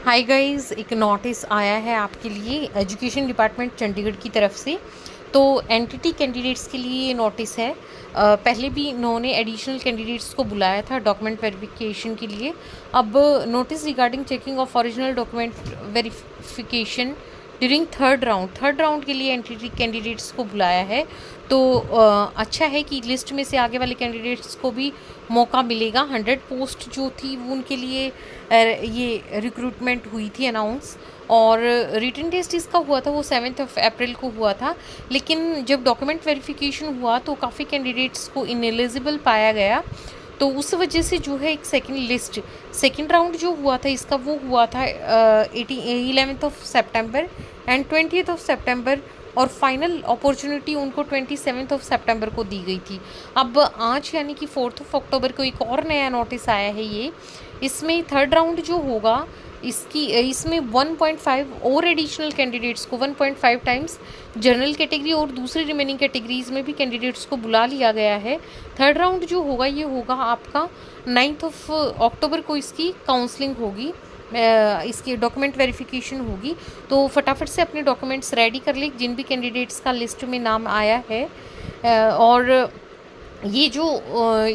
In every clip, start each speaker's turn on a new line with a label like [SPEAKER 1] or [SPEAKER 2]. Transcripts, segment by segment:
[SPEAKER 1] Hi guys, एक notice आया है आपके लिए एजुकेशन डिपार्टमेंट चंडीगढ़ की तरफ से। तो एनटीटी कैंडिडेट्स के लिए ये नोटिस है। पहले भी इन्होंने एडिशनल कैंडिडेट्स को बुलाया था डॉक्यूमेंट वेरिफिकेशन के लिए। अब notice regarding checking of original document verification during third round के लिए एनटीटी कैंडिडेट्स को बुलाया है। तो अच्छा है कि लिस्ट में से आगे वाले कैंडिडेट्स को भी मौका मिलेगा। 100 पोस्ट जो थी वो उनके लिए ये रिक्रूटमेंट हुई थी अनाउंस, और रिटन टेस्ट इसका हुआ था वो 7 अप्रैल को हुआ था। लेकिन जब डॉक्यूमेंट वेरिफिकेशन हुआ तो काफ़ी कैंडिडेट्स को इनएलिजिबल पाया गया। तो उस वजह से जो है एक सेकेंड राउंड जो हुआ था इसका वो हुआ था 11 सितंबर एंड 20 सितंबर, और फाइनल अपॉर्चुनिटी उनको 27 सितंबर को दी गई थी। अब आज यानी कि 4 अक्टूबर को एक और नया नोटिस आया है। ये इसमें थर्ड राउंड जो होगा इसमें 1.5 और एडिशनल कैंडिडेट्स को 1.5 टाइम्स जनरल कैटेगरी और दूसरी रिमेनिंग कैटेगरीज में भी कैंडिडेट्स को बुला लिया गया है। थर्ड राउंड जो होगा ये होगा आपका 9 अक्टूबर को इसकी काउंसलिंग होगी, इसकी डॉक्यूमेंट वेरिफिकेशन होगी। तो फटाफट से अपने डॉक्यूमेंट्स रेडी कर ले जिन भी कैंडिडेट्स का लिस्ट में नाम आया है। और ये जो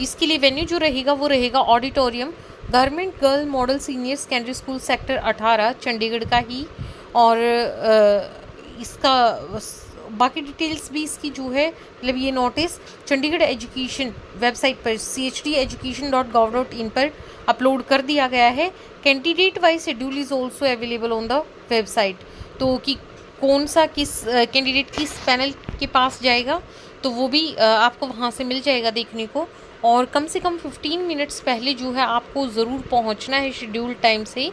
[SPEAKER 1] इसके लिए वेन्यू जो रहेगा वो रहेगा auditorium, government girl model senior secondary school sector 18 Chandigarh का ही। और इसका बाकी डिटेल्स भी इसकी जो है मतलब ये नोटिस चंडीगढ़ एजुकेशन वेबसाइट पर chdeducation.gov.in पर अपलोड कर दिया गया है। Candidate wise schedule is also available on the website. तो कि कौन सा किस कैंडिडेट किस पैनल के पास जाएगा तो वो भी आपको वहाँ से मिल जाएगा देखने को। और कम से कम 15 मिनट्स पहले जो है आपको ज़रूर पहुँचना है शेड्यूल टाइम से।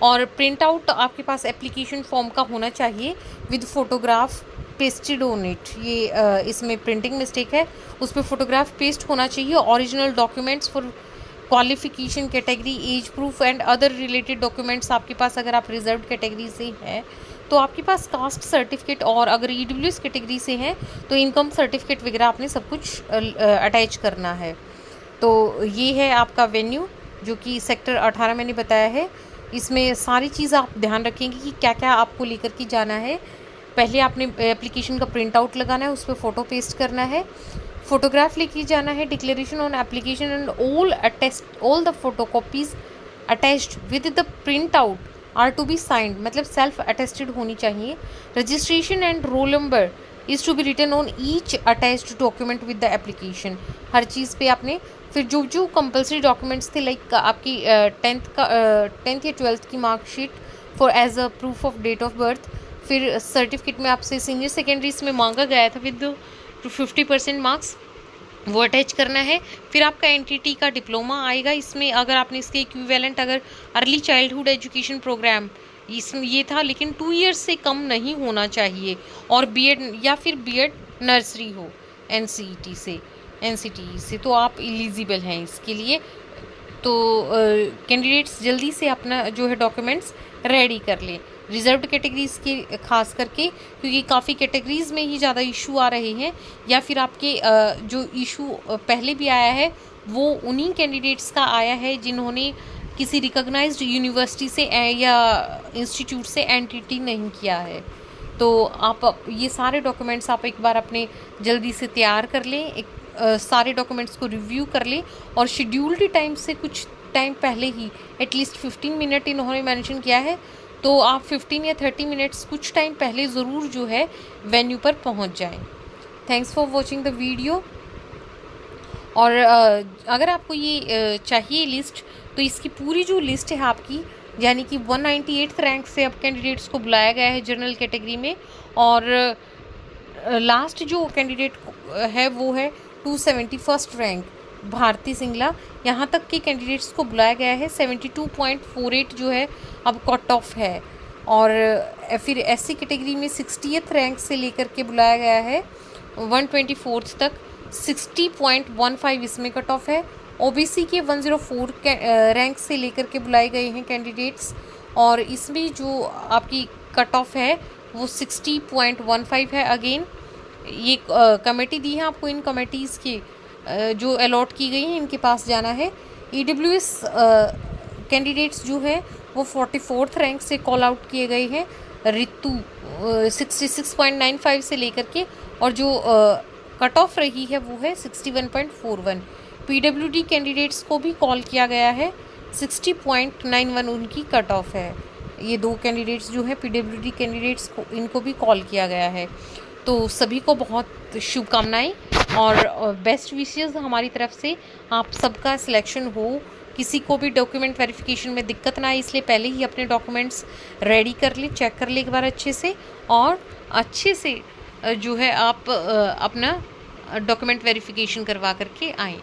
[SPEAKER 1] और प्रिंट आउट आपके पास एप्लीकेशन फॉर्म का होना चाहिए with photograph pasted on it. ये इसमें प्रिंटिंग मिस्टेक है, उस पर फोटोग्राफ पेस्ट होना चाहिए। Original documents for qualification category, age proof and other related documents आपके पास अगर आप रिजर्व कैटेगरी से हैं तो आपके पास कास्ट सर्टिफिकेट, और अगर ईडब्ल्यूएस कैटेगरी से हैं तो इनकम सर्टिफिकेट वगैरह आपने सब कुछ अटैच करना है। तो ये है आपका वेन्यू जो कि सेक्टर 18 मैंने बताया है। इसमें सारी चीज़ आप ध्यान रखेंगे कि क्या क्या आपको लेकर के जाना है। पहले आपने एप्लीकेशन का प्रिंट आउट लगाना है, उस पर फ़ोटो पेस्ट करना है, फोटोग्राफ लेके जाना है, declaration on application and all the photocopies attached with the print out are to be signed, मतलब सेल्फ अटेस्टेड होनी चाहिए। Registration and roll number is to be written on each attached document with the application. हर चीज़ पे आपने फिर जो compulsory documents थे लाइक आपकी 10th या 12th की marksheet for as a proof of date of birth, फिर सर्टिफिकेट में आपसे सीनियर सेकेंडरीज में मांगा गया था विद 50% मार्क्स, वो अटैच करना है। फिर आपका एनटीटी का डिप्लोमा आएगा। इसमें अगर आपने इसके इक्विवेलेंट अगर अर्ली चाइल्डहुड एजुकेशन प्रोग्राम इसमें ये था, लेकिन 2 ईयर्स से कम नहीं होना चाहिए, और बीएड या फिर बीएड नर्सरी हो एनसीईटी से तो आप एलिजिबल हैं इसके लिए। तो कैंडिडेट्स जल्दी से अपना जो है डॉक्यूमेंट्स रेडी कर लें। रिजर्व्ड कैटेगरीज के खास करके, क्योंकि काफ़ी कैटेगरीज में ही ज़्यादा इशू आ रहे हैं, या फिर आपके जो इशू पहले भी आया है वो उन्हीं कैंडिडेट्स का आया है जिन्होंने किसी रिकॉग्नाइज्ड यूनिवर्सिटी से या इंस्टीट्यूट से एनटीटी नहीं किया है। तो आप ये सारे डॉक्यूमेंट्स आप एक बार अपने जल्दी से तैयार कर लें, सारे डॉक्यूमेंट्स को रिव्यू कर लें, और शेड्यूल्ड टाइम से कुछ टाइम पहले ही एटलीस्ट 15 मिनट इन्होंने मेंशन किया है, तो आप 15 या 30 मिनट्स कुछ टाइम पहले ज़रूर जो है वेन्यू पर पहुंच जाएं। Thanks for watching the video. और अगर आपको ये चाहिए लिस्ट, तो इसकी पूरी जो लिस्ट है आपकी, यानी कि 198th रैंक से अब कैंडिडेट्स को बुलाया गया है जनरल कैटेगरी में, और लास्ट जो कैंडिडेट है वो है 271st रैंक भारती सिंगला। यहाँ तक के कैंडिडेट्स को बुलाया गया है। 72.48 जो है अब कट ऑफ है। और फिर एससी कैटेगरी में 60th रैंक से लेकर के बुलाया गया है 124th तक, 60.15 इसमें कट ऑफ है। ओबीसी के 104 रैंक से लेकर के बुलाए गए हैं कैंडिडेट्स, और इसमें जो आपकी कट ऑफ है वो 60.15 है। अगेन ये कमेटी दी है आपको, इन कमेटीज़ की जो अलॉट की गई हैं इनके पास जाना है। ईडब्ल्यूएस कैंडिडेट्स जो है वो 44th रैंक से कॉल आउट किए गए हैं। रितु 66.95 से लेकर के, और जो कट ऑफ रही है वो है 61.41। पीडब्ल्यूडी कैंडिडेट्स को भी कॉल किया गया है, 60.91 उनकी कट ऑफ है। ये दो कैंडिडेट्स जो हैं पीडब्ल्यूडी कैंडिडेट्स को, इनको भी कॉल किया गया है। तो सभी को बहुत शुभकामनाएं और बेस्ट विशेस हमारी तरफ से। आप सबका सिलेक्शन हो, किसी को भी डॉक्यूमेंट वेरिफिकेशन में दिक्कत ना आए, इसलिए पहले ही अपने डॉक्यूमेंट्स रेडी कर ले, चेक कर ले एक बार अच्छे से, और अच्छे से जो है आप अपना डॉक्यूमेंट वेरिफिकेशन करवा करके आएँ।